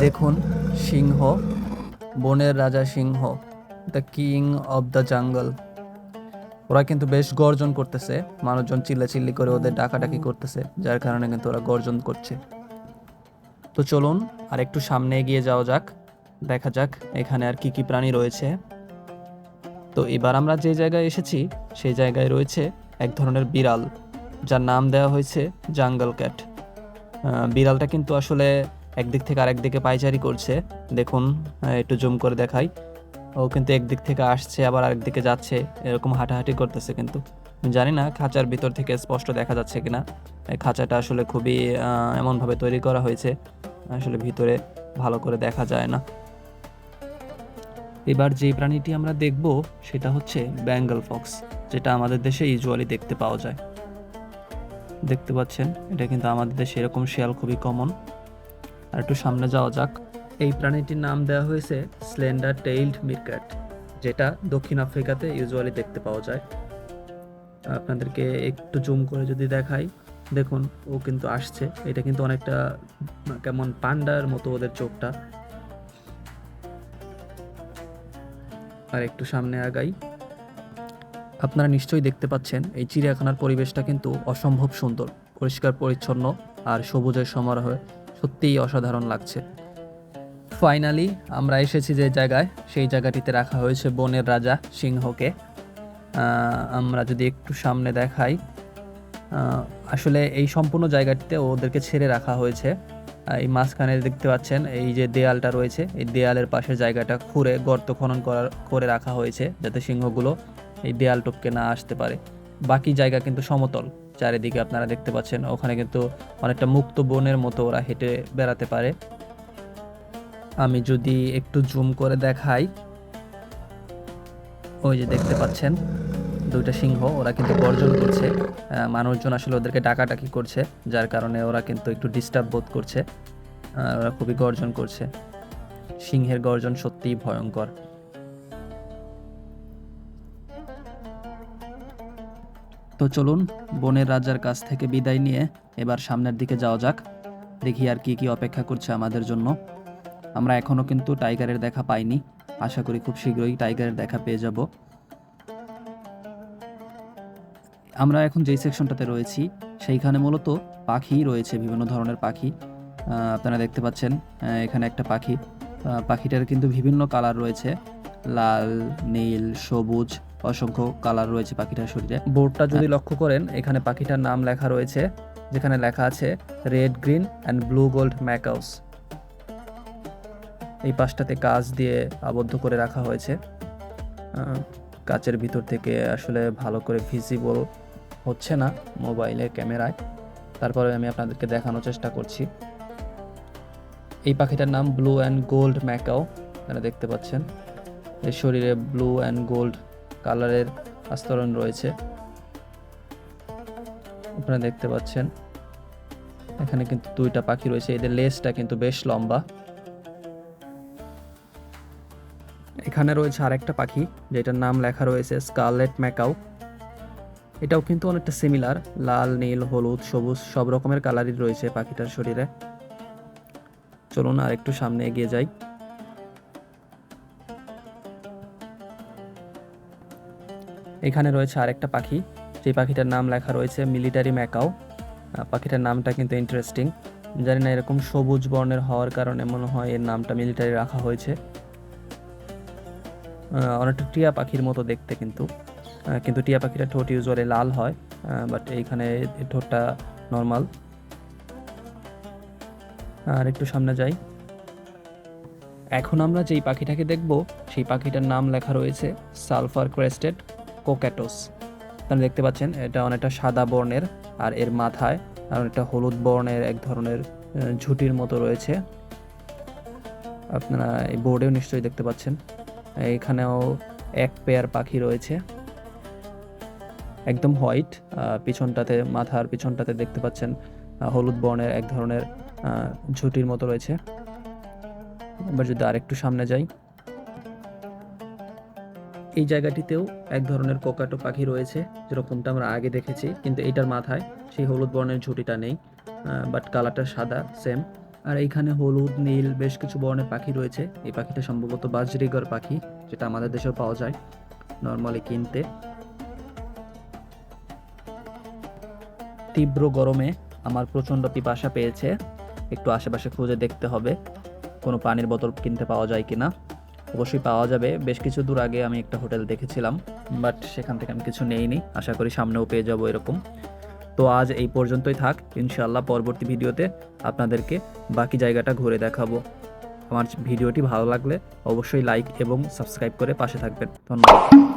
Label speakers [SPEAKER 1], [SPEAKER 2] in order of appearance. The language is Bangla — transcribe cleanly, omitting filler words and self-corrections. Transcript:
[SPEAKER 1] দেখুন, সিংহ, বনের রাজা সিংহ, the king of the jungle. ওরা কিন্তু বেশ গর্জন করতেছে, মানুষজন চিল্লাচিল্লি করে ওদের ডাকাডাকি করতেছে, যার কারণে কিন্তু ওরা গর্জন করছে। তো চলুন আর একটু সামনে এগিয়ে যাওয়া যাক, দেখা যাক এখানে আর কি কি প্রাণী রয়েছে। তো এবার আমরা যে জায়গায় এসেছি সেই জায়গায় রয়েছে এক ধরনের বিড়াল, যার নাম দেওয়া হয়েছে জাঙ্গল ক্যাট। বিড়ালটা কিন্তু আসলে একদিক থেকে আরেক দিকে পায়চারি করছে। দেখুন, একটু জুম করে দেখাই। ও কিন্তু একদিক থেকে আসছে আবার আরেক দিকে যাচ্ছে, এরকম হাঁটাহাঁটি করতেছে। কিন্তু জানি না খাঁচার ভিতর থেকে স্পষ্ট দেখা যাচ্ছে কিনা। এই খাঁচাটা আসলে খুবই এমনভাবে তৈরি করা হয়েছে, আসলে ভিতরে ভালো করে দেখা যায় না। এবার যে প্রাণীটি আমরা দেখব সেটা হচ্ছে বেঙ্গল ফক্স, যেটা আমাদের দেশে ইউজুয়ালি দেখতে পাওয়া যায়। দেখতে পাচ্ছেন, এটা কিন্তু আমাদের দেশে এরকম শিয়াল খুবই কমন। আর একটু সামনে যাওয়া যাক। এই প্রাণীটির নাম দেওয়া হয়েছে স্লেন্ডার টেইলড মিরক্যাট, যেটা দক্ষিণ আফ্রিকাতে ইউজুয়ালি দেখতে পাওয়া যায়। আপনাদেরকে একটু জুম করে যদি দেখাই, দেখুন ও কিন্তু আসছে। এটা কিন্তু অনেকটা কেমন পান্ডার মতো ওদের চোখটা। আর একটু সামনে আগাই, আপনারা নিশ্চয়ই দেখতে পাচ্ছেন এই চিড়িয়াখানার পরিবেশটা কিন্তু অসম্ভব সুন্দর, পরিষ্কার পরিচ্ছন্ন আর সবুজের সমারোহে সত্যিই অসাধারণ লাগছে। ফাইনালি আমরা এসেছি যে জায়গায়, সেই জায়গাটিতে রাখা হয়েছে বনের রাজা সিংহকে। আমরা যদি একটু সামনে দেখাই, আসলে এই সম্পূর্ণ জায়গাটিতে ওদেরকে ছেড়ে রাখা হয়েছে। এই মাঝখানে দেখতে পাচ্ছেন এই যে দেয়ালটা রয়েছে, এই দেয়ালের পাশের জায়গাটা খুঁড়ে গর্ত খনন করে রাখা হয়েছে, যাতে সিংহগুলো এই দেয়াল টপকে না আসতে পারে। বাকি জায়গা কিন্তু সমতল, চারিদিকে আপনারা দেখতে পাচ্ছেন। ওখানে কিন্তু অনেকটা মুক্ত বনের মতো ওরা হেঁটে বেড়াতে পারে। আমি যদি একটু জুম করে দেখাই, ওই যে দেখতে পাচ্ছেন দুইটা সিংহ, ওরা কিন্তু গর্জন করছে। মানুষজন আসলে ওদেরকে ডাকাডাকি করছে, যার কারণে ওরা কিন্তু একটু ডিস্টার্ব বোধ করছে। ওরা খুবই গর্জন করছে। সিংহের গর্জন সত্যিই ভয়ঙ্কর। তো চলুন, বনের রাজার কাছ থেকে বিদায় নিয়ে এবার সামনের দিকে যাওয়া যাক, দেখি আর কি কি অপেক্ষা করছে আমাদের জন্য। আমরা এখনও কিন্তু টাইগারের দেখা পাইনি, আশা করি খুব শীঘ্রই টাইগারের দেখা পেয়ে যাব। আমরা এখন যেই সেকশনটাতে রয়েছি সেইখানে মূলত পাখি রয়েছে, বিভিন্ন ধরনের পাখি। আপনারা দেখতে পাচ্ছেন এখানে একটা পাখি। পাখিটার কিন্তু বিভিন্ন কালার রয়েছে, লাল, নীল, সবুজ, অসংখ্য কালার রয়েছে পাখিটার শরীরে। বোর্ডটা যদি লক্ষ্য করেন, এখানে পাখিটার নাম লেখা রয়েছে, যেখানে লেখা আছে red, green and blue gold ম্যাকাউস। এই পাশটাতে কাঁচ দিয়ে আবদ্ধ করে রাখা হয়েছে। কাচের ভিতর থেকে আসলে ভালো করে ভিজিবল হচ্ছে না মোবাইলের ক্যামেরায়, তারপরে আমি আপনাদেরকে দেখানোর চেষ্টা করছি। এই পাখিটার নাম ব্লু অ্যান্ড গোল্ড ম্যাকাও। আপনারা দেখতে পাচ্ছেন এর শরীরে ব্লু অ্যান্ড গোল্ড কালারের আস্তরণ রয়েছে। আপনারা দেখতে পাচ্ছেন এখানে কিন্তু দুইটা পাখি রয়েছে, এদের লেজটা কিন্তু বেশ লম্বা। এখানে রয়েছে আরেকটা পাখি, যেটার নাম লেখা রয়েছে স্কারলেট ম্যাকাও। এটাও কিন্তু অনেকটা সিমিলার, লাল, নীল, হলুদ, সবুজ সব রকমের কালারই রয়েছে পাখিটার শরীরে। চলুন আর একটু সামনে এগিয়ে যাই। এখানে রয়েছে আরেকটা পাখি, যে পাখিটার নাম লেখা রয়েছে মিলিটারি ম্যাকাও। পাখিটার নামটা কিন্তু ইন্টারেস্টিং, জানি না এরকম সবুজ বর্ণের হওয়ার কারণে মনে হয় এর নামটা মিলিটারি রাখা হয়েছে। অনেকটা টিয়া পাখির মতো দেখতে, কিন্তু টিয়া পাখিটা ঠোঁট ইউজুয়ালি লাল হয়, বাট এইখানে ঠোঁটটা নর্মাল। আর একটু সামনে যাই। এখন আমরা যেই পাখিটাকে দেখব সেই পাখিটার নাম লেখা রয়েছে সালফার ক্রেস্টেড কোক্যাটোস। আপনারা দেখতে পাচ্ছেন এটা অনেকটা সাদা বর্ণের, আর এর মাথায় আর অনেকটা হলুদ বর্ণের এক ধরনের ঝুঁটির মতো রয়েছে। আপনারা এই বোর্ডেও নিশ্চয়ই দেখতে পাচ্ছেন। এখানেও এক পেয়ার পাখি রয়েছে, একদম হোয়াইট। পিছনটাতে, মাথার পিছনটাতে দেখতে পাচ্ছেন হলুদ বর্ণের এক ধরনের ঝুঁটির মতো রয়েছে। এবার যদি আরেকটু সামনে যাই, এই জায়গাটিতেও এক ধরনের কোকাটো পাখি রয়েছে, যেরকমটা আমরা আগে দেখেছি, কিন্তু এইটার মাথায় সেই হলুদ বর্ণের ঝুঁটিটা নেই, বাট কালারটা সাদা সেম। আর এইখানে হলুদ নীল বেশ কিছু বর্ণের পাখি রয়েছে। এই পাখিটা সম্ভবত বাজরিগর পাখি, যেটা আমাদের দেশেও পাওয়া যায় নর্মালি কিনতে। তীব্র গরমে আমার প্রচণ্ড পিপাসা পেয়েছে, একটু আশেপাশে খুঁজে দেখতে হবে কোনো পানির বোতল কিনতে পাওয়া যায় কিনা। অবশ্যই পাওয়া যাবে, বেশ কিছু দূর আগে আমি একটা হোটেল দেখেছিলাম, বাট সেখান থেকে আমি কিছু নেইনি। আশা করি সামনেও পেয়ে যাবো এরকম। তো আজ এই পর্যন্তই থাক, ইনশাআল্লাহ পরবর্তী ভিডিওতে আপনাদেরকে বাকি জায়গাটা ঘুরে দেখাবো। আমার ভিডিওটি ভালো লাগলে অবশ্যই লাইক এবং সাবস্ক্রাইব করে পাশে থাকবেন। ধন্যবাদ।